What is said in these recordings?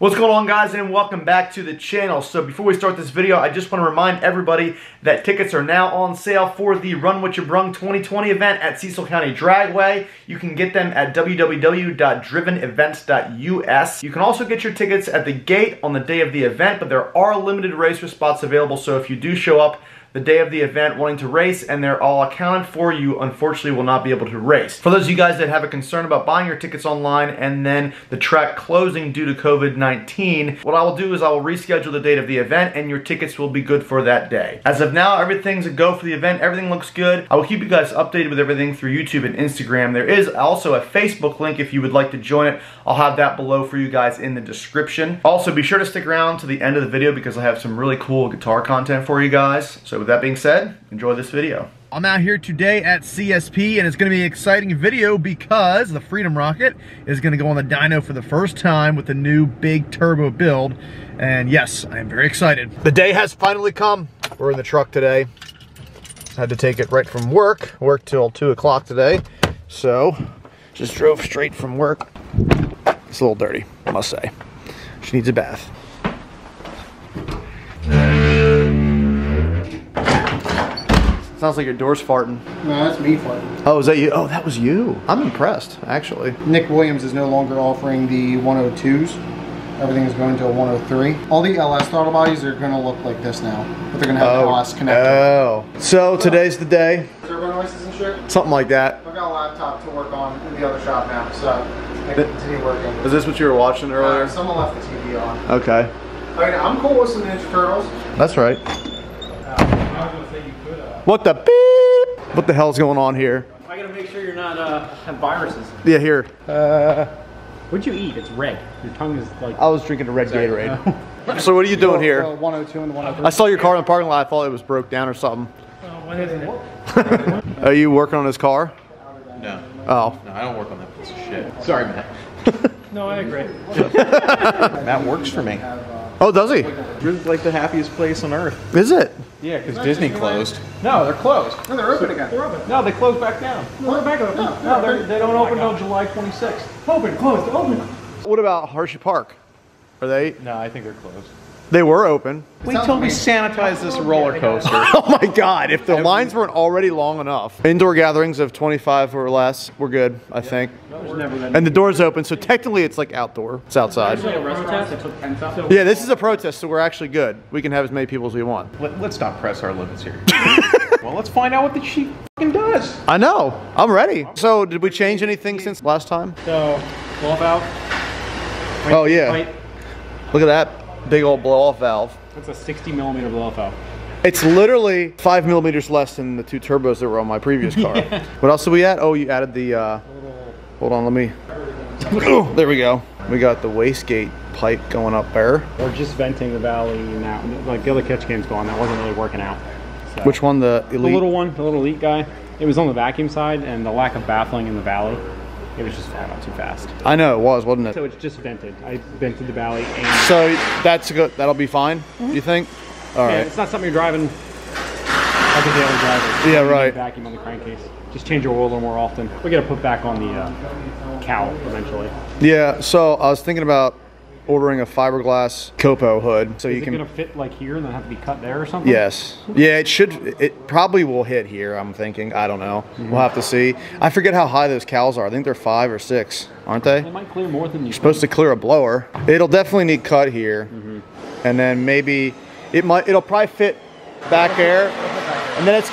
What's going on, guys, and welcome back to the channel. So before we start this video, I just want to remind everybody that tickets are now on sale for the Run What You Brung 2020 event at Cecil County Dragway. You can get them at www.drivenevents.us. You can also get your tickets at the gate on the day of the event, but there are limited racer spots available, so if you do show up the day of the event wanting to race and they're all accounted for, you unfortunately will not be able to race. For those of you guys that have a concern about buying your tickets online and then the track closing due to COVID-19, what I will do is I will reschedule the date of the event and your tickets will be good for that day. As of now, everything's a go for the event. Everything looks good. I will keep you guys updated with everything through YouTube and Instagram. There is also a Facebook link if you would like to join it. I'll have that below for you guys in the description. Also, be sure to stick around to the end of the video because I have some really cool guitar content for you guys. So with that being said, enjoy this video. I'm out here today at CSP and it's going to be an exciting video because the Freedom Rocket is going to go on the dyno for the first time with the new big turbo build. And yes, I am very excited. The day has finally come. We're in the truck today. Had to take it right from work. Worked till 2 o'clock today. So just drove straight from work. It's a little dirty, I must say. She needs a bath. Sounds like your door's farting. No, that's me farting. Oh, is that you? Oh, that was you. I'm impressed, actually. Nick Williams is no longer offering the 102s. Everything is going to a 103. All the LS throttle bodies are going to look like this now, but they're going to have the LS connector. Oh. So today's the day. Turbo noises and shit? Something like that. I've got a laptop to work on in the other shop now, so I can continue working. Is this what you were watching earlier? Someone left the TV on. Okay. I mean, I'm cool with some Ninja Turtles. That's right. What the beep? What the hell's going on here? I gotta make sure you're not have viruses. Yeah, here. What'd you eat? It's red. Your tongue is like. I was drinking a red Gatorade. So what are you doing here? The 102 and the 103. I saw your car in the parking lot. I thought it was broke down or something. When isn't it? Are you working on his car? No. Oh. No, I don't work on that piece of shit. Sorry, Matt. No, I agree. Matt works for me. Oh, does he? You're like the happiest place on earth. Is it? Yeah, because Disney closed. No, they're closed. No, they're open again. They're open. No, they closed back down. No, they're back open. No, they don't open until July 26th. Open, closed, open. What about Hershey Park? Are they? No, I think they're closed. They were open. Wait till we sanitize this roller coaster. Oh my God, if the lines weren't already long enough. Indoor gatherings of 25 or less, we're good, I think. And the door's open, so technically it's like outdoor. It's outside. Yeah, this is a protest, so we're actually good. We can have as many people as we want. Let's not press our limits here. Well, let's find out what the she fucking does. I know, I'm ready. So did we change anything since last time? So, blow valve. Oh yeah. Look at that big old blow-off valve. That's a 60 millimeter blow-off valve. It's literally 5 millimeters less than the 2 turbos that were on my previous car. Yeah. What else did we add? Oh, you added the, hold on, let me, oh, there we go. We got the wastegate pipe going up there. We're just venting the valley now. Like the other catch can's gone, that wasn't really working out. So. Which one, the Elite? The little one, the little Elite guy. It was on the vacuum side, and the lack of baffling in the valley, it was just flat out too fast. I know it was, wasn't it? So it's just vented. I vented the valley. And so that's good. That'll be fine. You think? All right. It's not something you're driving like a daily driver. Yeah, right. Vacuum on the crankcase. Just change your oil a little more often. We got to put back on the cowl eventually. Yeah. So I was thinking about ordering a fiberglass Copo hood, so you can. Is it gonna fit like here and then have to be cut there or something? Yes. Yeah, it should. It probably will hit here. I'm thinking. I don't know. We'll have to see. I forget how high those cowls are. I think they're 5 or 6, aren't they? They might clear more than you're supposed to clear a blower. It'll definitely need cut here, and then maybe it'll probably fit back there, and then it's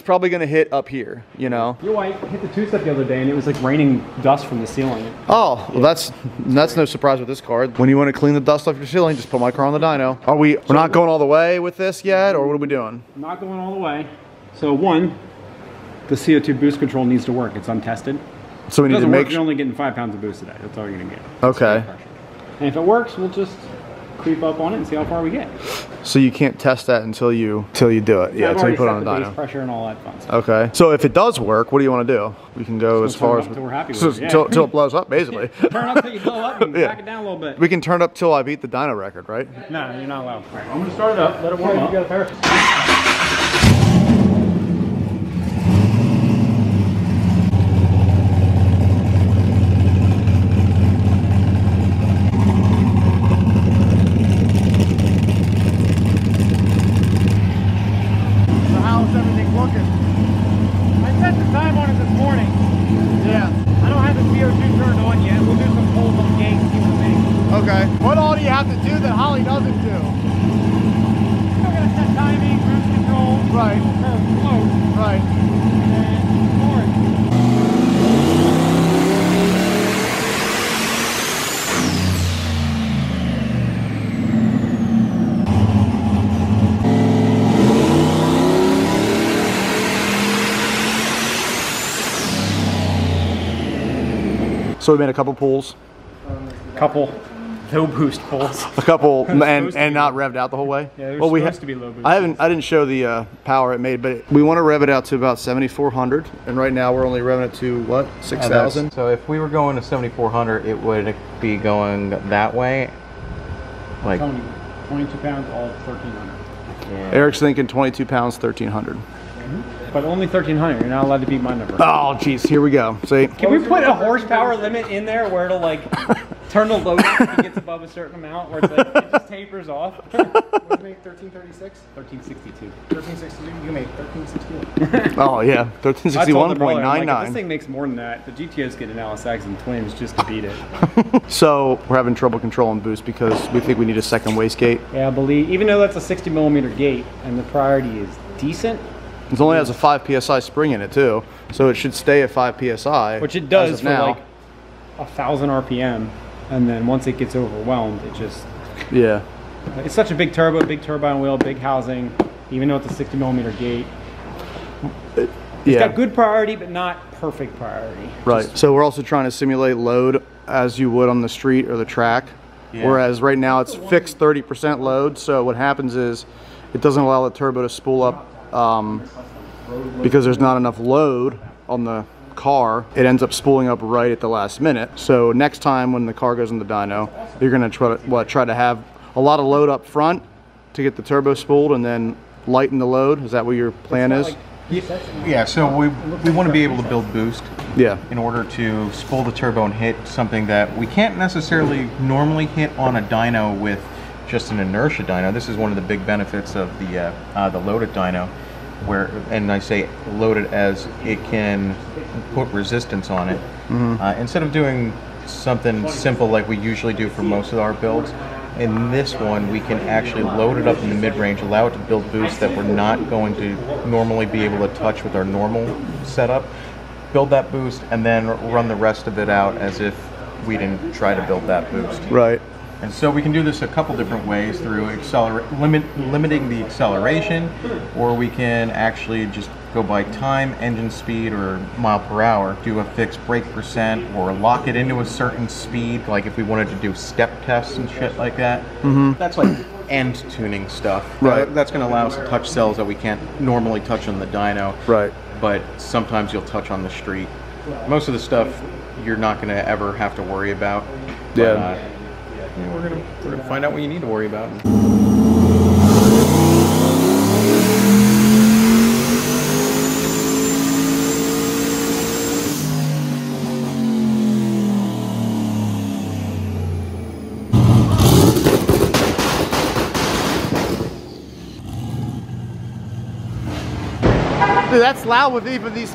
probably gonna hit up here, you know. Your wife hit the two-step the other day and it was like raining dust from the ceiling. Oh, well that's no surprise with this car. When you want to clean the dust off your ceiling, just put my car on the dyno. We're not going all the way with this yet, or what are we doing? Not going all the way. So one, the CO2 boost control needs to work. It's untested. So we need to make sure. You're only getting 5 pounds of boost a day. That's all you're gonna get. Okay. And if it works, we'll just creep up on it and see how far we get. So you can't test that until you do it. Yeah, until you put it on the dyno. Base pressure and all that fun stuff. Okay. So if it does work, what do you want to do? We can go as far as we're happy with it. till it blows up, basically. Turn up till you blow up and back it down a little bit. We can turn up till I beat the dyno record, right? No, you're not allowed. All right, I'm gonna start it up. Let it warm up. You got a pair. Okay. What all do you have to do that Holly doesn't do? Still gotta set timing, cruise control, Right. or float, Right. and forward. So we made a couple pulls. Couple low boost pulls. A couple, supposed to and be not revved out the whole way. Yeah, they're well, supposed to be low boost. I didn't show the power it made, but we want to rev it out to about 7,400, and right now we're only revving it to what, 6,000? So if we were going to 7,400, it would be going that way. Like, 22 pounds, all 1,300. yeah. Eric's thinking 22 pounds, 1,300. But only 1,300. You're not allowed to beat my number. Oh, jeez, here we go. See? Can we put a horsepower limit in there where it'll like turn the load up if it gets above a certain amount, where it's like it just tapers off? What do you make, 1336? 1362. 1362, you can make 1361. Oh, yeah, I told the brother, I'm like, if this 1361.99. thing makes more than that, the GTO's getting LSX and twins just to beat it. So we're having trouble controlling boost because we think we need a second wastegate. Yeah, I believe, even though that's a 60 millimeter gate and the priority is decent, It only has a 5 psi spring in it too, so it should stay at 5 psi. which it as does of for now. like 1,000 RPM, and then once it gets overwhelmed, it just, Yeah. it's such a big turbo, big turbine wheel, big housing, even though it's a 60 millimeter gate. It's Yeah. got good priority, but not perfect priority. Right. So we're also trying to simulate load as you would on the street or the track. Yeah. Whereas right now it's fixed 30% load. So what happens is it doesn't allow the turbo to spool up because there's not enough load on the car. It ends up spooling up right at the last minute. So next time when the car goes in the dyno, you're going to try to have a lot of load up front to get the turbo spooled and then lighten the load. Is that what your plan is? Yeah, so we want to be able to build boost Yeah. in order to spool the turbo and hit something that we can't necessarily normally hit on a dyno with just an inertia dyno. This is one of the big benefits of the loaded dyno, where, and I say loaded as it can put resistance on it. Instead of doing something simple like we usually do for most of our builds, in this one we can actually load it up in the mid-range, allow it to build boost that we're not going to normally be able to touch with our normal setup, build that boost, and then run the rest of it out as if we didn't try to build that boost. Right. And so we can do this a couple different ways, through limiting the acceleration, or we can actually just go by time, engine speed, or mile per hour, do a fixed brake percent, or lock it into a certain speed, like if we wanted to do step tests and shit like that. That's like end tuning stuff. Right. That's going to allow us to touch cells that we can't normally touch on the dyno. Right. But sometimes you'll touch on the street. Most of the stuff you're not going to ever have to worry about. But, Yeah. yeah, we're gonna find out what you need to worry about. Dude, that's loud with even these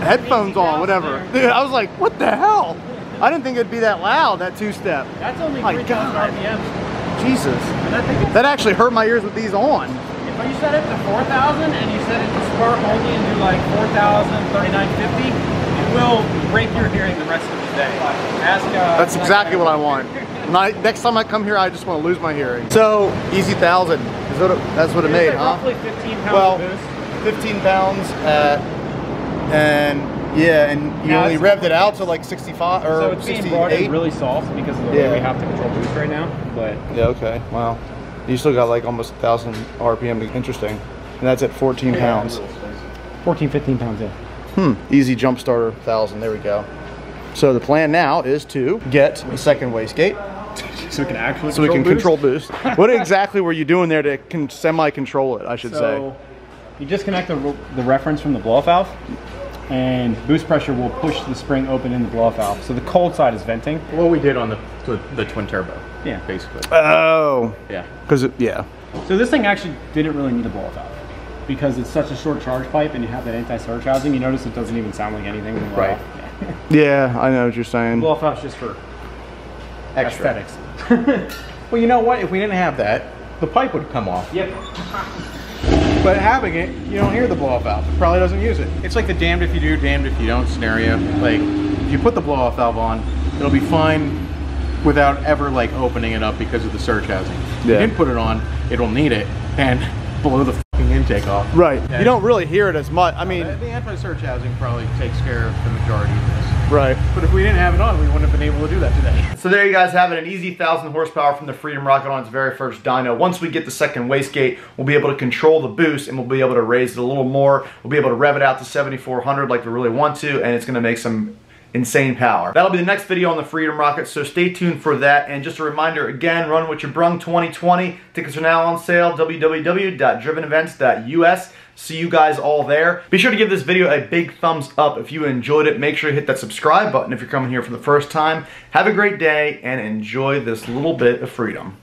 headphones on, whatever. Dude, I was like, what the hell? I didn't think it'd be that loud, that two-step. That's only My 3,000 God. RPMs. Jesus. And I think That actually hurt my ears with these on. if you set it to 4,000 and you set it to spur only and do like 4,000, 3950, it will break your hearing the rest of the day. Ask. That's exactly what I want. Next time I come here, I just want to lose my hearing. So, easy 1,000. That's what it made, huh? Roughly 15 pounds Well, of boost. 15 pounds and yeah, and you Yeah, only it's- revved it out to like 65 or So it's being brought in 68. really soft because of the Yeah. way we have to control boost right now. But Yeah, okay. Wow. You still got like almost 1,000 RPM. Interesting. And that's at 14 pounds. 14, 15 pounds in. Easy jump starter 1,000. There we go. So the plan now is to get a second wastegate So we can actually so we can control boost. What exactly were you doing there to semi-control it, I should say? So you disconnect the reference from the blow-off valve, and boost pressure will push the spring open in the blow-off valve. So the cold side is venting. What we did on the twin turbo. Yeah. Basically. Oh. Yeah. Because, yeah. So this thing actually didn't really need a blow-off valve because it's such a short charge pipe and you have that anti-surge housing. You notice it doesn't even sound like anything when you let Right. off. Yeah. Yeah, I know what you're saying. Blow-off valve's just for Extra. aesthetics. Well, you know what? If we didn't have that, the pipe would come off. Yep. But having it, you don't hear the blow-off valve. It probably doesn't use it. It's like the damned if you do, damned if you don't scenario. Like, if you put the blow-off valve on, it'll be fine without ever like opening it up because of the surge housing. If you didn't put it on, it'll need it and blow the fucking intake off. Right. Yeah. You don't really hear it as much. I mean, the anti-surge housing probably takes care of the majority of this. right. But if we didn't have it on, we wouldn't have been able to do that today. So there you guys have it, an easy 1,000 horsepower from the Freedom Rocket on its very first dyno. Once we get the second wastegate, we'll be able to control the boost and we'll be able to raise it a little more. We'll be able to rev it out to 7,400 like we really want to, and it's going to make some insane power. That'll be the next video on the Freedom Rocket, so stay tuned for that. And just a reminder, again, Run What You Brung 2020. Tickets are now on sale, www.drivenevents.us. See you guys all there. Be sure to give this video a big thumbs up if you enjoyed it. Make sure you hit that subscribe button if you're coming here for the first time. Have a great day and enjoy this little bit of freedom.